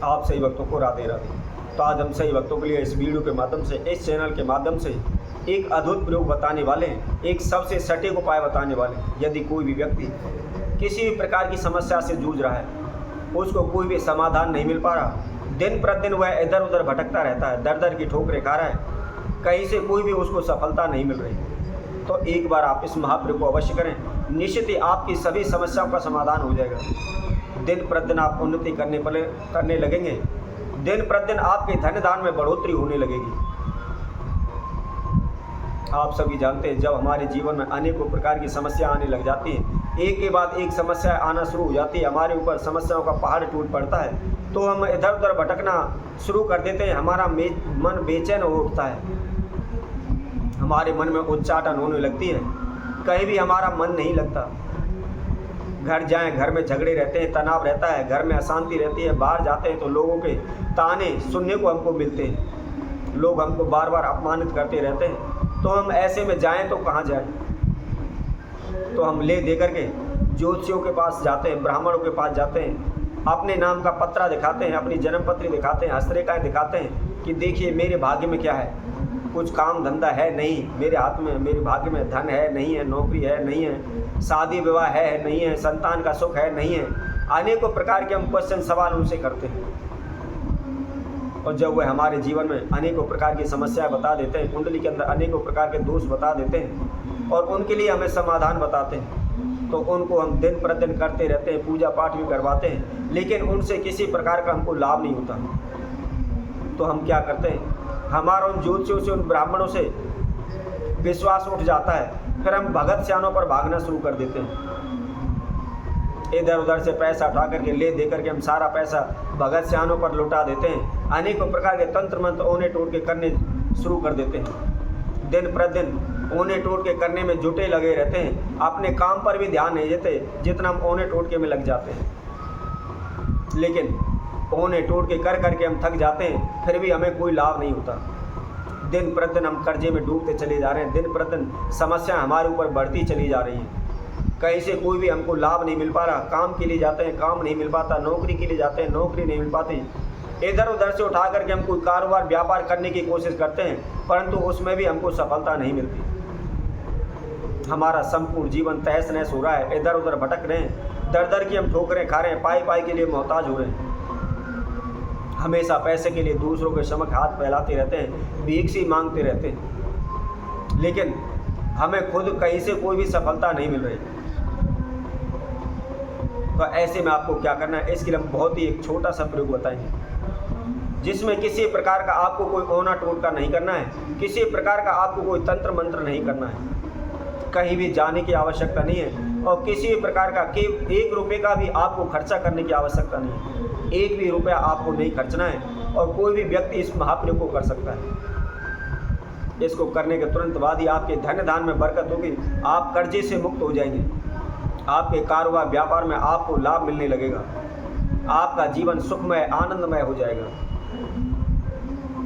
आप सही भक्तों को राधे राधे। तो आज हम सही भक्तों के लिए इस वीडियो के माध्यम से, इस चैनल के माध्यम से एक अद्भुत प्रयोग बताने वाले हैं, एक सबसे सटीक उपाय बताने वाले हैं। यदि कोई भी व्यक्ति किसी भी प्रकार की समस्या से जूझ रहा है, उसको कोई भी समाधान नहीं मिल पा रहा, दिन प्रतिदिन वह इधर उधर भटकता रहता है, दर दर की ठोकरें खा रहा है, कहीं से कोई भी उसको सफलता नहीं मिल रही, तो एक बार आप इस महाप्रयोग को अवश्य करें। निश्चित ही आपकी सभी समस्याओं का समाधान हो जाएगा। दिन प्रतिदिन आप उन्नति करने लगेंगे, दिन प्रतिदिन आपके धन दान में बढ़ोतरी होने लगेगी। आप सभी जानते हैं, जब हमारे जीवन में अनेकों प्रकार की समस्या आने लग जाती हैं, एक के बाद एक समस्या आना शुरू हो जाती है, हमारे ऊपर समस्याओं का पहाड़ टूट पड़ता है, तो हम इधर उधर भटकना शुरू कर देते हैं। हमारा मन बेचैन हो उठता है, हमारे मन में उच्चाटन होने लगती है, कहीं भी हमारा मन नहीं लगता। घर जाएं, घर में झगड़े रहते हैं, तनाव रहता है, घर में अशांति रहती है। बाहर जाते हैं तो लोगों के ताने सुनने को हमको मिलते हैं, लोग हमको बार बार अपमानित करते रहते हैं। तो हम ऐसे में जाएं तो कहाँ जाएं? तो हम ले दे करके ज्योतिषियों के पास जाते हैं, ब्राह्मणों के पास जाते हैं, अपने नाम का पत्रा दिखाते हैं, अपनी जन्मपत्री दिखाते हैं, हस्तरेखाएँ दिखाते हैं कि देखिए मेरे भाग्य में क्या है, कुछ काम धंधा है नहीं, मेरे हाथ में, मेरे भाग्य में धन है नहीं है, नौकरी है नहीं है, शादी विवाह है नहीं है, संतान का सुख है नहीं है। अनेकों प्रकार के हम क्वेश्चन सवाल उनसे करते हैं, और जब वह हमारे जीवन में अनेकों प्रकार की समस्याएं बता देते हैं, कुंडली के अंदर अनेकों प्रकार के दोष बता देते हैं और उनके लिए हमें समाधान बताते हैं, तो उनको हम दिन प्रतिदिन करते रहते हैं, पूजा पाठ भी करवाते हैं, लेकिन उनसे किसी प्रकार का हमको लाभ नहीं होता। तो हम क्या करते हैं, हमारा उन ज्योतिषियों से, उन ब्राह्मणों से विश्वास उठ जाता है, फिर हम भगत सियानों पर भागना शुरू कर देते हैं। इधर उधर से पैसा उठा करके, ले दे करके हम सारा पैसा भगत सियानों पर लुटा देते हैं, अनेकों प्रकार के तंत्र मंत्र ओने टोट के करने शुरू कर देते हैं। दिन प्रतिदिन ओने टोट के करने में जुटे लगे रहते हैं, अपने काम पर भी ध्यान नहीं देते, जितना हम ओने टोटके में लग जाते हैं। लेकिन ओने टोट के कर करके हम थक जाते हैं, फिर भी हमें कोई लाभ नहीं होता। दिन प्रतिदिन हम कर्जे में डूबते चले जा रहे हैं, दिन प्रतिदिन समस्या हमारे ऊपर बढ़ती चली जा रही हैं, कहीं से कोई भी हमको लाभ नहीं मिल पा रहा। काम के लिए जाते हैं, काम नहीं मिल पाता, नौकरी के लिए जाते हैं, नौकरी नहीं मिल पाती। इधर उधर से उठा करके हम कोई कारोबार व्यापार करने की कोशिश करते हैं, परंतु उसमें भी हमको सफलता नहीं मिलती। हमारा संपूर्ण जीवन तहस नहस हो रहा है, इधर उधर भटक रहे हैं, दर दर की हम ठोकरें खा रहे हैं, पाई पाई के लिए मोहताज हो रहे हैं, हमेशा पैसे के लिए दूसरों के समक्ष हाथ फैलाते रहते हैं, भीख ही मांगते रहते हैं, लेकिन हमें खुद कहीं से कोई भी सफलता नहीं मिल रही। तो ऐसे में आपको क्या करना है, इसके लिए हम बहुत ही एक छोटा सा प्रयोग बताएंगे, जिसमें किसी प्रकार का आपको कोई ओना टोटका नहीं करना है, किसी प्रकार का आपको कोई तंत्र मंत्र नहीं करना है, कहीं भी जाने की आवश्यकता नहीं है, और किसी भी प्रकार का 1 रुपये का भी आपको खर्चा करने की आवश्यकता नहीं है। 1 भी रुपया आपको नहीं खर्चना है, और कोई भी व्यक्ति इस महाप्रयोग को कर सकता है। इसको करने के तुरंत बाद ही आपके धन दान में बरकत होगी, आप कर्जे से मुक्त हो जाएंगे, आपके कारोबार व्यापार में आपको लाभ मिलने लगेगा, आपका जीवन सुखमय आनंदमय हो जाएगा।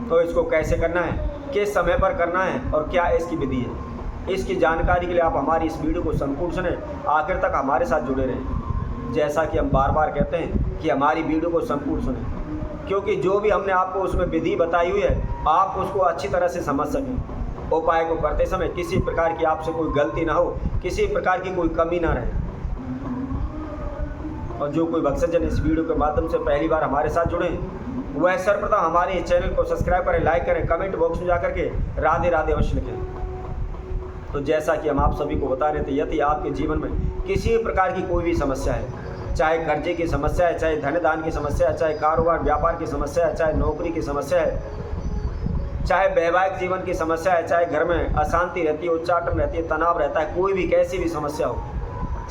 तो इसको कैसे करना है, किस समय पर करना है और क्या इसकी विधि है, इसकी जानकारी के लिए आप हमारी इस वीडियो को संपूर्ण सुने, आखिर तक हमारे साथ जुड़े रहें। जैसा कि हम बार बार कहते हैं कि हमारी वीडियो को संपूर्ण सुने, क्योंकि जो भी हमने आपको उसमें विधि बताई हुई है, आप उसको अच्छी तरह से समझ सकें। उपाय को करते समय किसी प्रकार की आपसे कोई गलती ना हो, किसी प्रकार की कोई कमी ना रहे। और जो कोई भक्तजन इस वीडियो के माध्यम से पहली बार हमारे साथ जुड़े, वह सर्वप्रथम हमारे इस चैनल को सब्सक्राइब करें, लाइक करें, कमेंट बॉक्स में जाकर के राधे राधे अवश्य लिखें। तो जैसा कि हम आप सभी को बता रहे थे, यदि आपके जीवन में किसी भी प्रकार की कोई भी समस्या है, चाहे कर्जे की समस्या है, चाहे धन दान की समस्या है, चाहे कारोबार व्यापार की समस्या है, चाहे नौकरी की समस्या है, चाहे वैवाहिक जीवन की समस्या है, चाहे घर में अशांति रहती है, उच्चाटन रहती है, तनाव रहता है, कोई भी कैसी भी समस्या हो,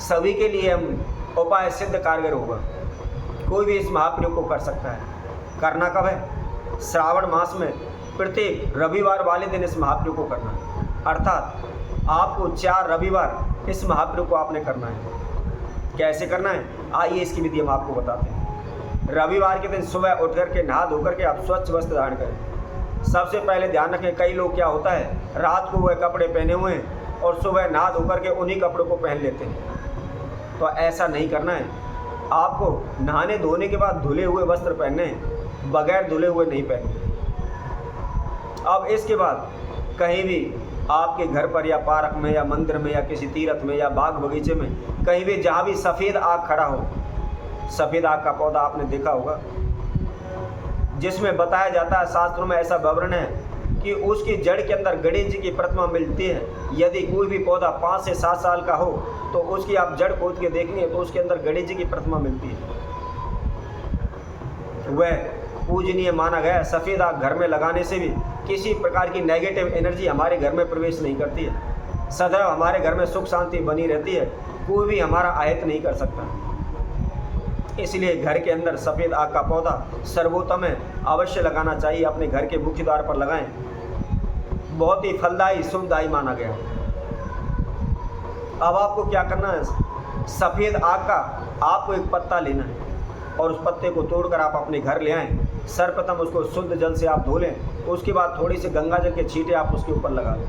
सभी के लिए हम उपाय सिद्ध कारगर होगा। कोई भी इस महाप्रयोग को कर सकता है। करना कब है, श्रावण मास में प्रत्येक रविवार वाले दिन इस महाप्रयोग को करना है, अर्थात आपको 4 रविवार इस महाप्रयोग को आपने करना है। कैसे करना है, आइए इसकी विधि हम आपको बताते हैं। रविवार के दिन सुबह उठ करके नहा धो करके आप स्वच्छ वस्त्र धारण करें। सबसे पहले ध्यान रखें, कई लोग क्या होता है, रात को वह कपड़े पहने हुए हैं और सुबह नहा धो करके उन्हीं कपड़ों को पहन लेते हैं। तो ऐसा नहीं करना है, आपको नहाने धोने के बाद धुले हुए वस्त्र पहनने हैं, बगैर धुले हुए नहीं पहनते। अब इसके बाद कहीं भी आपके घर पर या पार्क में या मंदिर में या किसी तीर्थ में या बाग बगीचे में कहीं भी जहाँ भी सफ़ेद आग खड़ा हो, सफ़ेद आग का पौधा आपने देखा होगा, जिसमें बताया जाता है, शास्त्रों में ऐसा विवरण है कि उसकी जड़ के अंदर गणेश जी की प्रतिमा मिलती है। यदि कोई भी पौधा 5 से 7 साल का हो तो उसकी आप जड़ खोद के देखेंगे तो उसके अंदर गणेश जी की प्रतिमा मिलती है। वह पूजनीय माना गया है। सफ़ेद आग घर में लगाने से भी किसी प्रकार की नेगेटिव एनर्जी हमारे घर में प्रवेश नहीं करती है। सदैव हमारे घर में सुख शांति बनी रहती है, कोई भी हमारा आयत नहीं कर सकता। इसलिए घर के अंदर सफ़ेद आग का पौधा सर्वोत्तम है, अवश्य लगाना चाहिए। अपने घर के मुख्य द्वार पर लगाएं, बहुत ही फलदायी शुभदायी माना गया। अब आपको क्या करना है, सफ़ेद आग का आपको एक पत्ता लेना है और उस पत्ते को तोड़कर आप अपने घर ले आएँ। सर्वप्रथम उसको शुद्ध जल से आप धो लें, उसके बाद थोड़ी सी गंगा जल के छींटे आप उसके ऊपर लगा लें।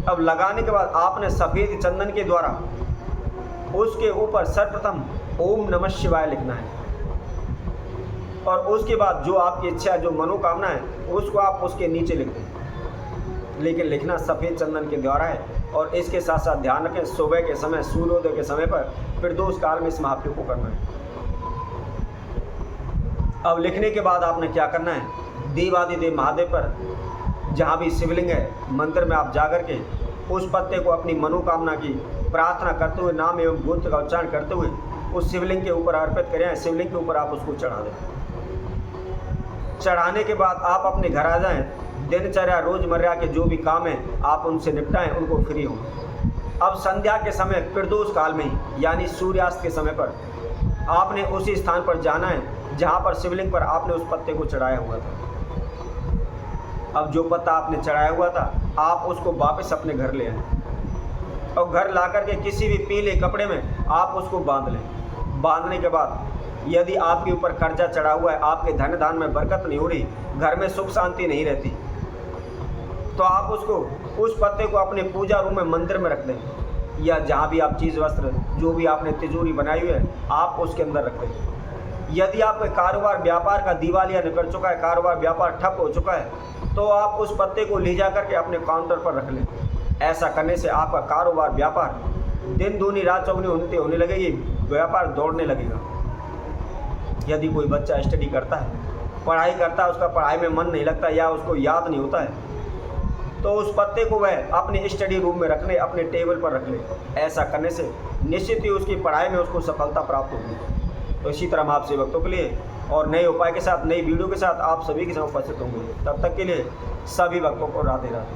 अब लगाने के बाद आपने सफ़ेद चंदन के द्वारा उसके ऊपर सर्वप्रथम ओम नमः शिवाय लिखना है और उसके बाद जो आपकी इच्छा, जो मनोकामना है, उसको आप उसके नीचे लिख दें। लेकिन लिखना सफ़ेद चंदन के द्वारा है। और इसके साथ साथ ध्यान रखें, सुबह के समय, सूर्योदय के समय पर प्रदोष काल में इस महापर्व को करना है। अब लिखने के बाद आपने क्या करना है, देवादिदेव महादेव पर जहाँ भी शिवलिंग है, मंदिर में आप जाकर के उस पत्ते को अपनी मनोकामना की प्रार्थना करते हुए, नाम एवं गोत्र का उच्चारण करते हुए उस शिवलिंग के ऊपर अर्पित करें। शिवलिंग के ऊपर आप उसको चढ़ा दें। चढ़ाने के बाद आप अपने घर आ जाएं। दिनचर्या रोजमर्रा के जो भी काम हैं आप उनसे निपटाएं, उनको फ्री हों। अब संध्या के समय प्रदोष काल में ही, यानी सूर्यास्त के समय पर आपने उसी स्थान पर जाना है जहाँ पर शिवलिंग पर आपने उस पत्ते को चढ़ाया हुआ था। अब जो पत्ता आपने चढ़ाया हुआ था आप उसको वापस अपने घर ले आएं और घर ला करके किसी भी पीले कपड़े में आप उसको बांध लें। बांधने के बाद यदि आपके ऊपर कर्जा चढ़ा हुआ है, आपके धन धान में बरकत नहीं हो रही, घर में सुख शांति नहीं रहती, तो आप उसको, उस पत्ते को अपने पूजा रूम में, मंदिर में रख दें, या जहाँ भी आप चीज़ वस्त्र, जो भी आपने तिजोरी बनाई हुई है, आप उसके अंदर रख दें। यदि आपका कारोबार व्यापार का दिवालिया निकल चुका है, कारोबार व्यापार ठप हो चुका है, तो आप उस पत्ते को ले जा करके अपने काउंटर पर रख लें। ऐसा करने से आपका कारोबार व्यापार दिन दूनी रात चौगुनी होने लगेगी, व्यापार दौड़ने लगेगा। यदि कोई बच्चा स्टडी करता है, पढ़ाई करता है, उसका पढ़ाई में मन नहीं लगता या उसको याद नहीं होता है, तो उस पत्ते को वह अपने स्टडी रूम में रख ले, अपने टेबल पर रख ले। ऐसा करने से निश्चित ही उसकी पढ़ाई में उसको सफलता प्राप्त होगी। तो इसी तरह हम आपसे भक्तों के लिए और नए उपाय के साथ, नई वीडियो के साथ आप सभी के साथ उपस्थित होंगे। तब तक के लिए सभी भक्तों को राधे राधे।